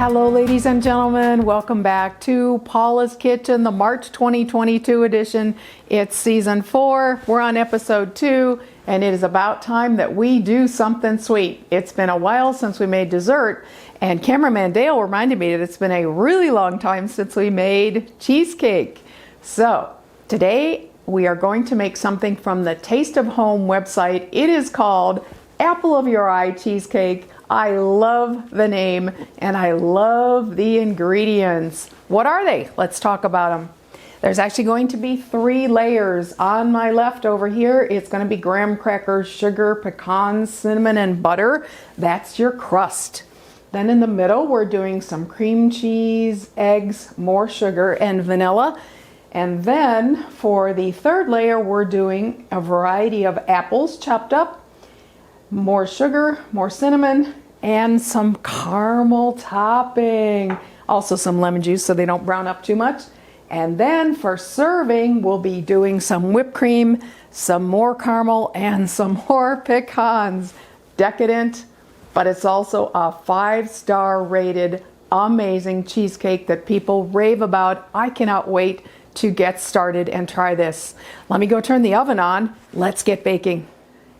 Hello ladies and gentlemen, welcome back to Paula's Kitchen, the March 2022 edition. It's season 4, we're on episode 2, and it is about time that we do something sweet. It's been a while since we made dessert, and cameraman Dale reminded me that it's been a really long time since we made cheesecake. So today we are going to make something from the Taste of Home website. It is called Apple of Your Eye Cheesecake. I love the name and I love the ingredients. What are they? Let's talk about them. There's actually going to be 3 layers. On my left over here, it's going to be graham crackers, sugar, pecans, cinnamon, and butter. That's your crust. Then in the middle, we're doing some cream cheese, eggs, more sugar, and vanilla. And then for the 3rd layer, we're doing a variety of apples chopped up, more sugar, more cinnamon, and some caramel topping. Also some lemon juice so they don't brown up too much. And then for serving, we'll be doing some whipped cream, some more caramel, and some more pecans. Decadent, but it's also a 5-star rated amazing cheesecake that people rave about. I cannot wait to get started and try this. Let me go turn the oven on. Let's get baking.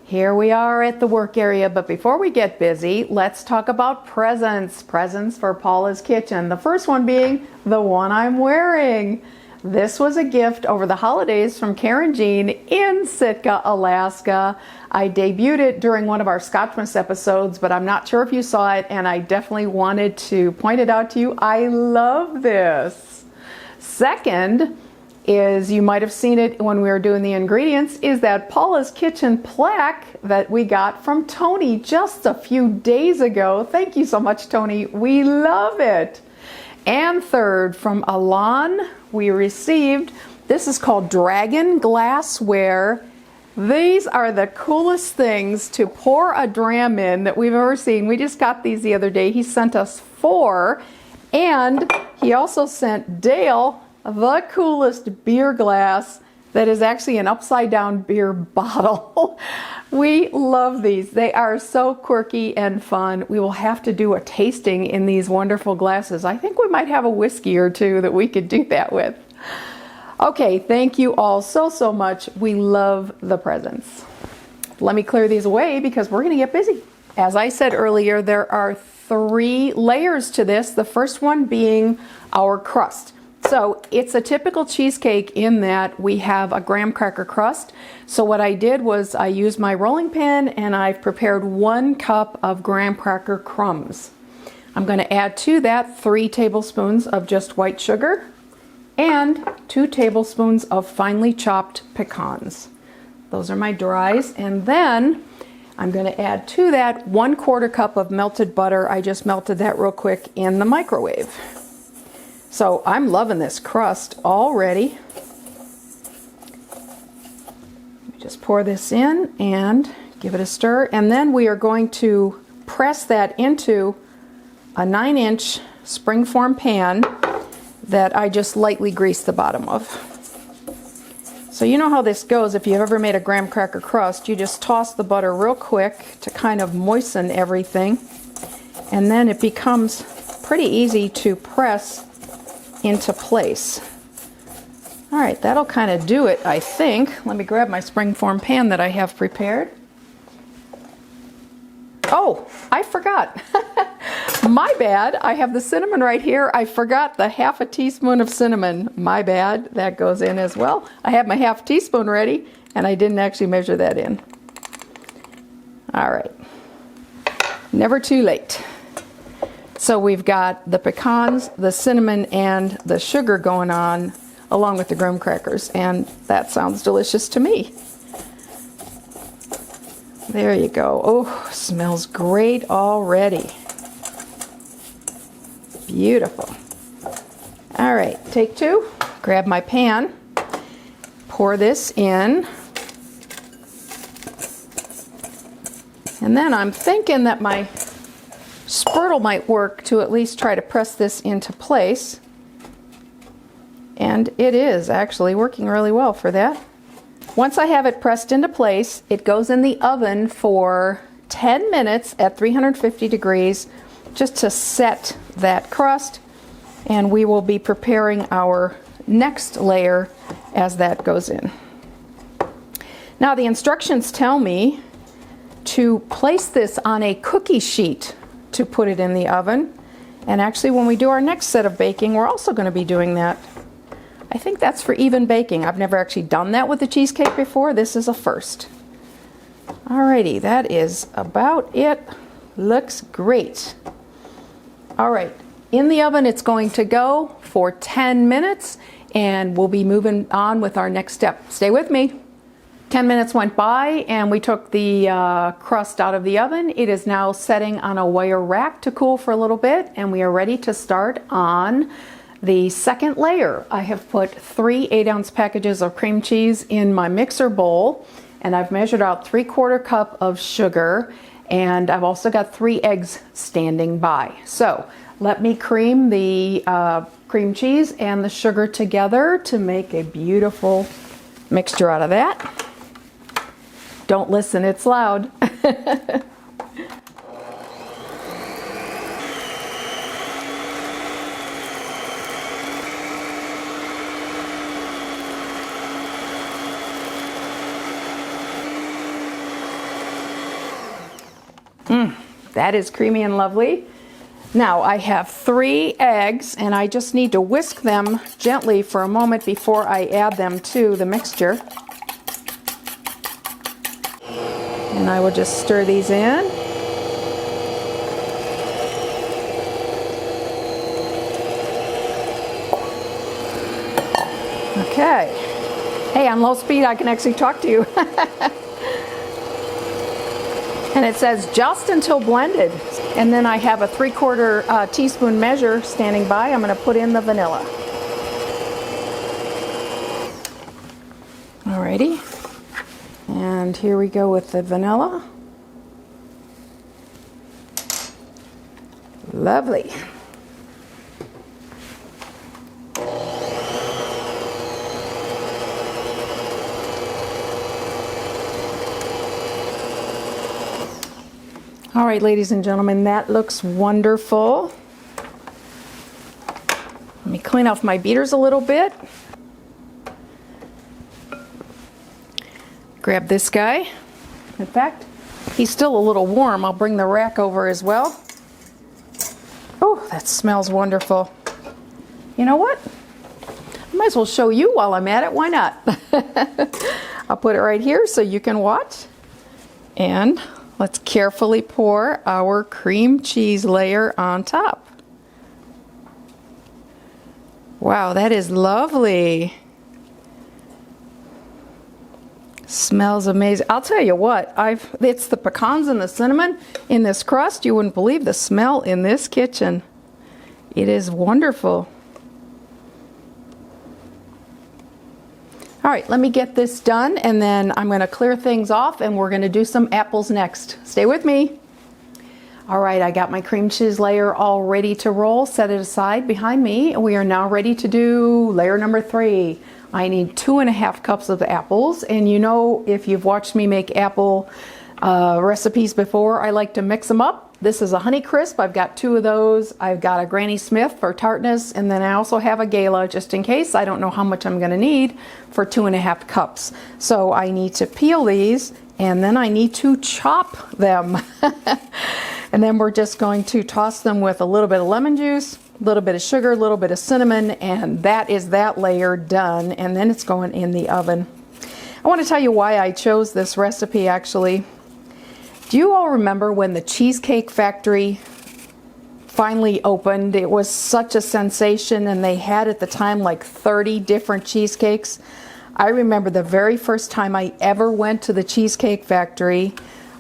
Here we are at the work area, but before we get busy, let's talk about presents. Presents for Paula's Kitchen. The first one being the one I'm wearing. This was a gift over the holidays from Karen Jean in Sitka, Alaska. I debuted it during one of our Scotchmas episodes, but I'm not sure if you saw it, and I definitely wanted to point it out to you. I love this. Second, is you might have seen it when we were doing the ingredients, is that Paula's Kitchen plaque that we got from Tony just a few days ago. Thank you so much, Tony. We love it. And third, from Alon, we received, this is called Dragon Glassware. These are the coolest things to pour a dram in that we've ever seen. We just got these the other day. He sent us 4, and he also sent Dale the coolest beer glass that is actually an upside down beer bottle. We love these. They are so quirky and fun. We will have to do a tasting in these wonderful glasses. I think we might have a whiskey or 2 that we could do that with. Okay, thank you all so much. We love the presents. Let me clear these away because we're gonna get busy. As I said earlier, there are 3 layers to this. The first one being our crust. So it's a typical cheesecake in that we have a graham cracker crust. So what I did was I used my rolling pin and I've prepared 1 cup of graham cracker crumbs. I'm going to add to that 3 tablespoons of just white sugar and 2 tablespoons of finely chopped pecans. Those are my dries. And then I'm going to add to that 1/4 cup of melted butter. I just melted that real quick in the microwave. So I'm loving this crust already. Just pour this in and give it a stir. And then we are going to press that into a 9-inch springform pan that I just lightly greased the bottom of. So you know how this goes. If you've ever made a graham cracker crust, you just toss the butter real quick to kind of moisten everything. And then it becomes pretty easy to press into place. All right, that'll kind of do it, I think. Let me grab my springform pan that I have prepared. Oh, I forgot. My bad. I have the cinnamon right here. I forgot the 1/2 teaspoon of cinnamon. My bad. That goes in as well. I have my 1/2 teaspoon ready, and I didn't actually measure that in. All right. Never too late. So we've got the pecans, the cinnamon, and the sugar going on along with the graham crackers, and that sounds delicious to me. There you go. Oh, smells great already. Beautiful. All right, take 2. Grab my pan, pour this in, and then I'm thinking that my spurtle might work to at least try to press this into place. And it is actually working really well for that. Once I have it pressed into place, it goes in the oven for 10 minutes at 350 degrees just to set that crust, and we will be preparing our next layer as that goes in. Now the instructions tell me to place this on a cookie sheet to put it in the oven, and actually when we do our next set of baking we're also going to be doing that. I think that's for even baking. I've never actually done that with the cheesecake before. This is a first. Alrighty, that is about it. Looks great. Alright, in the oven it's going to go for 10 minutes and we'll be moving on with our next step. Stay with me. 10 minutes went by and we took the crust out of the oven. It is now setting on a wire rack to cool for a little bit, and we are ready to start on the second layer. I have put 3 8-ounce packages of cream cheese in my mixer bowl, and I've measured out 3/4 cup of sugar, and I've also got 3 eggs standing by. So let me cream the cream cheese and the sugar together to make a beautiful mixture out of that. Don't listen, it's loud. That is creamy and lovely. Now I have 3 eggs and I just need to whisk them gently for a moment before I add them to the mixture. And I will just stir these in. Okay. Hey, on low speed I can actually talk to you. And it says just until blended. And then I have a 3/4 teaspoon measure standing by. I'm going to put in the vanilla. Alrighty. And here we go with the vanilla. Lovely. All right, ladies and gentlemen, that looks wonderful. Let me clean off my beaters a little bit. Grab this guy. In fact, he's still a little warm. I'll bring the rack over as well. Oh, that smells wonderful. You know what? I might as well show you while I'm at it. Why not? I'll put it right here so you can watch. And let's carefully pour our cream cheese layer on top. Wow, that is lovely. Smells amazing. I'll tell you what, it's the pecans and the cinnamon in this crust. You wouldn't believe the smell in this kitchen. It is wonderful. All right, let me get this done and then I'm going to clear things off and we're going to do some apples next. Stay with me. All right, I got my cream cheese layer all ready to roll. Set it aside behind me. We are now ready to do layer number 3. I need 2.5 cups of apples, and you know, if you've watched me make apple recipes before, I like to mix them up. This is a Honey Crisp. I've got 2 of those. I've got a Granny Smith for tartness, and then I also have a Gala just in case. I don't know how much I'm going to need for 2.5 cups. So I need to peel these, and then I need to chop them. And then we're just going to toss them with a little bit of lemon juice, a little bit of sugar, a little bit of cinnamon, and that is that layer done. And then it's going in the oven. I want to tell you why I chose this recipe actually. Do you all remember when the Cheesecake Factory finally opened? It was such a sensation, and they had at the time like 30 different cheesecakes. I remember the very first time I ever went to the Cheesecake Factory,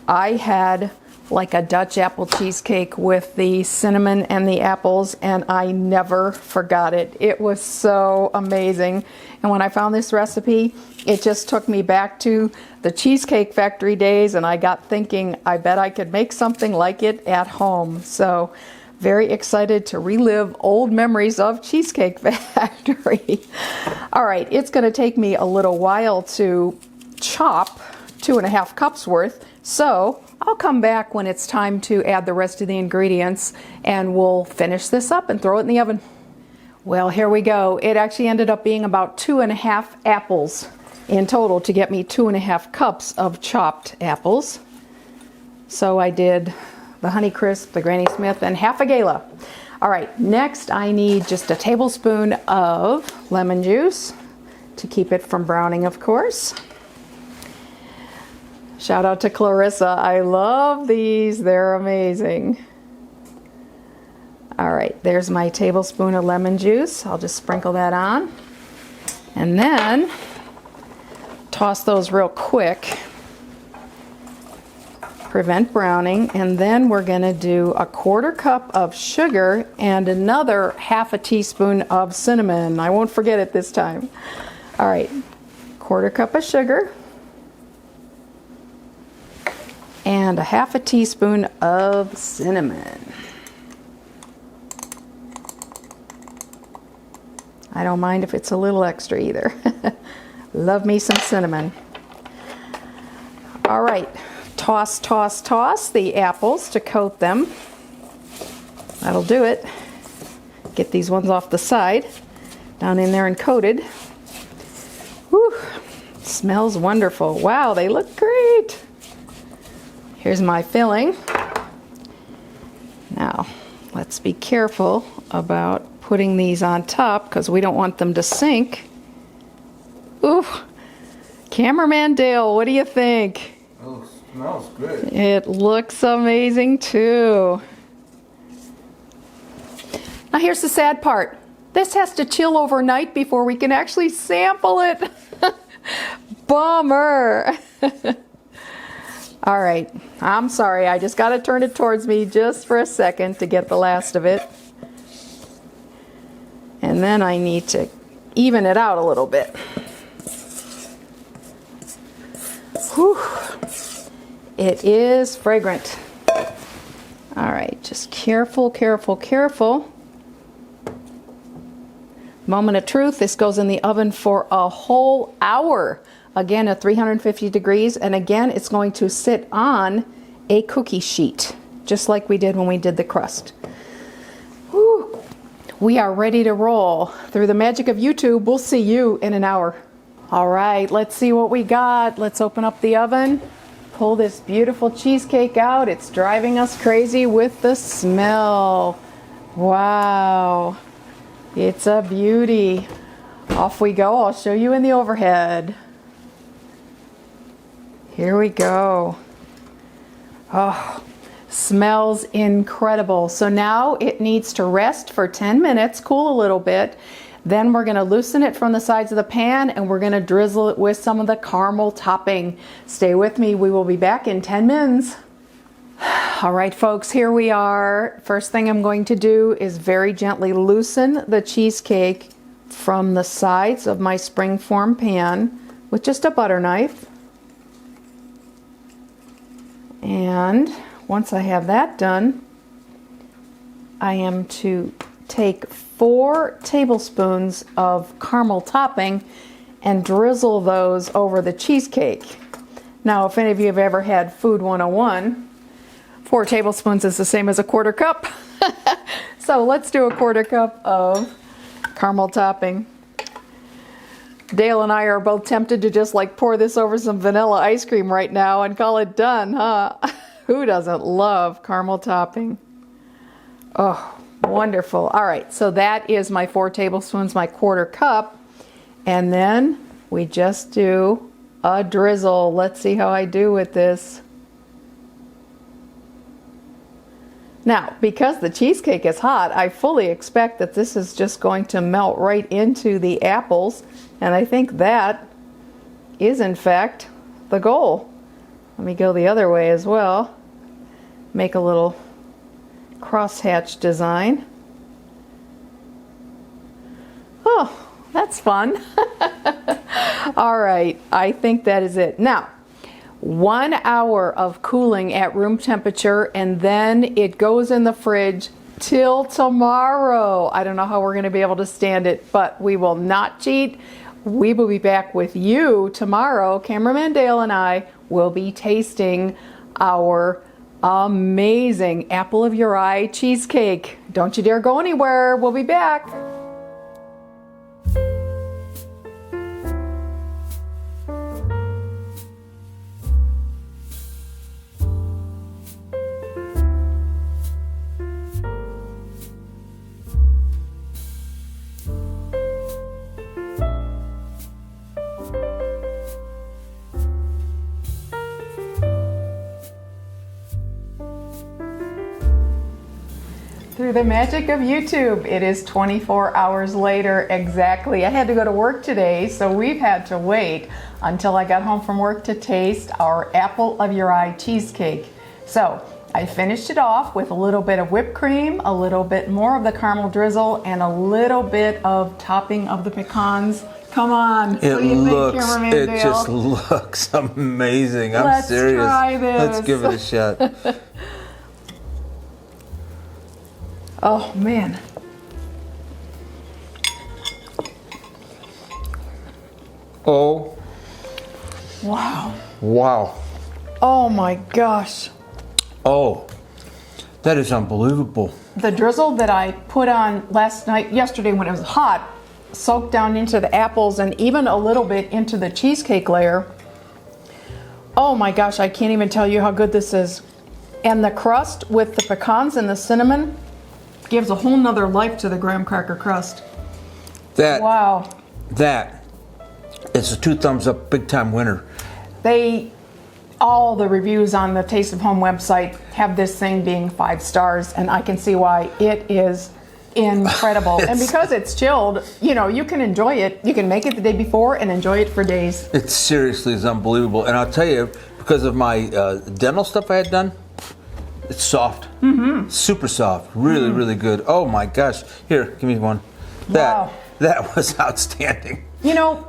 I had like a Dutch apple cheesecake with the cinnamon and the apples, and I never forgot it. It was so amazing. And when I found this recipe, it just took me back to the Cheesecake Factory days, and I got thinking, I bet I could make something like it at home. So very excited to relive old memories of Cheesecake Factory. All right, it's going to take me a little while to chop 2.5 cups worth, so I'll come back when it's time to add the rest of the ingredients and we'll finish this up and throw it in the oven. Well, here we go. It actually ended up being about 2½ apples in total to get me 2½ cups of chopped apples. So I did the Honeycrisp, the Granny Smith, and half a Gala. All right, next I need just a tablespoon of lemon juice to keep it from browning, of course. Shout out to Clarissa. I love these. They're amazing. All right, there's my tablespoon of lemon juice. I'll just sprinkle that on. And then toss those real quick. Prevent browning. And then we're going to do a 1/4 cup of sugar and another ½ teaspoon of cinnamon. I won't forget it this time. All right, 1/4 cup of sugar and a ½ teaspoon of cinnamon. I don't mind if it's a little extra either. Love me some cinnamon. All right, toss, toss, toss the apples to coat them. That'll do it. Get these ones off the side, down in there and coated. Whew, smells wonderful. Wow, they look great. Here's my filling. Now, let's be careful about putting these on top because we don't want them to sink. Ooh, Cameraman Dale, what do you think? Oh, smells good. It looks amazing too. Now here's the sad part. This has to chill overnight before we can actually sample it. Bummer. All right, I'm sorry. I just got to turn it towards me just for a second to get the last of it. And then I need to even it out a little bit. Whew. It is fragrant. All right, just careful, careful, careful. Moment of truth, this goes in the oven for a whole hour. Again, at 350 degrees, and again, it's going to sit on a cookie sheet, just like we did when we did the crust. Whew. We are ready to roll. Through the magic of YouTube, we'll see you in an hour. All right, let's see what we got. Let's open up the oven, pull this beautiful cheesecake out. It's driving us crazy with the smell. Wow, it's a beauty. Off we go. I'll show you in the overhead. Here we go. Oh, smells incredible. So now it needs to rest for 10 minutes, cool a little bit. Then we're gonna loosen it from the sides of the pan and we're gonna drizzle it with some of the caramel topping. Stay with me, we will be back in 10 minutes. All right, folks, here we are. First thing I'm going to do is very gently loosen the cheesecake from the sides of my springform pan with just a butter knife. And once I have that done, I am to take 4 tablespoons of caramel topping and drizzle those over the cheesecake. Now, if any of you have ever had Food 101, 4 tablespoons is the same as a 1/4 cup. So let's do a 1/4 cup of caramel topping. Dale and I are both tempted to just like pour this over some vanilla ice cream right now and call it done, huh? Who doesn't love caramel topping? Oh, wonderful. All right, so that is my 4 tablespoons, my 1/4 cup. And then we just do a drizzle. Let's see how I do with this. Now, because the cheesecake is hot, I fully expect that this is just going to melt right into the apples. And I think that is, in fact, the goal. Let me go the other way as well. Make a little crosshatch design. Oh, that's fun. All right, I think that is it. Now, 1 hour of cooling at room temperature, and then it goes in the fridge till tomorrow. I don't know how we're going to be able to stand it, but we will not cheat. We will be back with you tomorrow. Cameraman Dale and I will be tasting our amazing apple of your eye cheesecake. Don't you dare go anywhere. We'll be back. Through the magic of YouTube, it is 24 hours later exactly. I had to go to work today, so we've had to wait until I got home from work to taste our apple of your eye cheesecake. So I finished it off with a little bit of whipped cream, a little bit more of the caramel drizzle, and a little bit of topping of the pecans. Come on, what do you think, Cameraman It Dale? just looks amazing. I'm Let's serious. try this. Let's give it a shot. Oh man. Oh, Wow. wow. Oh my gosh. Oh, that is unbelievable. The drizzle that I put on yesterday when it was hot, soaked down into the apples and even a little bit into the cheesecake layer. Oh my gosh, I can't even tell you how good this is. And the crust with the pecans and the cinnamon gives a whole nother life to the graham cracker crust. Wow. That is a 2 thumbs up big time winner. All the reviews on the Taste of Home website have this thing being 5 stars, and I can see why. It is incredible. And because it's chilled, you can enjoy it. You can make it the day before and enjoy it for days. It seriously is unbelievable. And I'll tell you, because of my dental stuff I had done, it's soft. Mm-hmm. Super soft. Really, really good. Oh my gosh. Here, give me one. Wow. That was outstanding.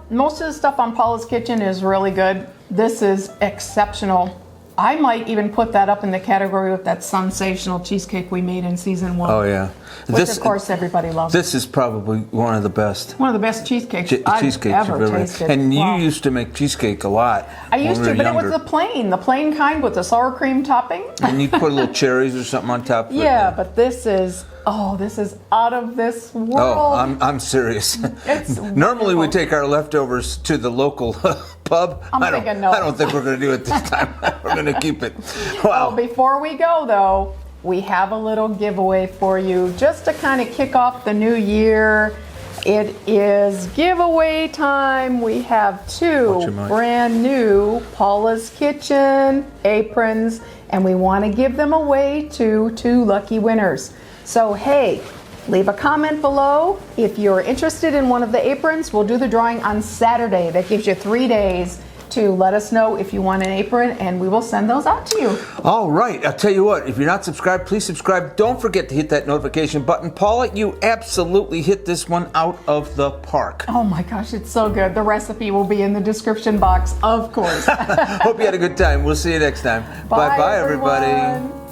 Most of the stuff on Paula's Kitchen is really good. This is exceptional. I might even put that up in the category with that sensational cheesecake we made in season 1. Oh yeah. Which of course everybody loves. This is probably one of the best. One of the best cheesecakes I've Cheesecakes ever tasted. And Wow. you used to make cheesecake a lot. I used when to, we but were it was younger. the plain kind with the sour cream topping. And you put little cherries or something on top of it. Yeah, but this is out of this world. Oh, I'm serious. It's Normally we wonderful. take our leftovers to the local pub. I'm I thinking no. don't think we're going to do it this time. We're going to keep it. Well, Wow. before we go though, we have a little giveaway for you just to kind of kick off the new year. It is giveaway time. We have Watch 2 your mic. brand new Paula's Kitchen aprons, and we want to give them away to 2 lucky winners. So hey, leave a comment below. If you're interested in one of the aprons, we'll do the drawing on Saturday. That gives you 3 days to let us know if you want an apron, and we will send those out to you. All right. I'll tell you what. If you're not subscribed, please subscribe. Don't forget to hit that notification button. Paula, you absolutely hit this one out of the park. Oh my gosh, it's so good. The recipe will be in the description box, of course. Hope you had a good time. We'll see you next time. Bye-bye, everybody. everyone.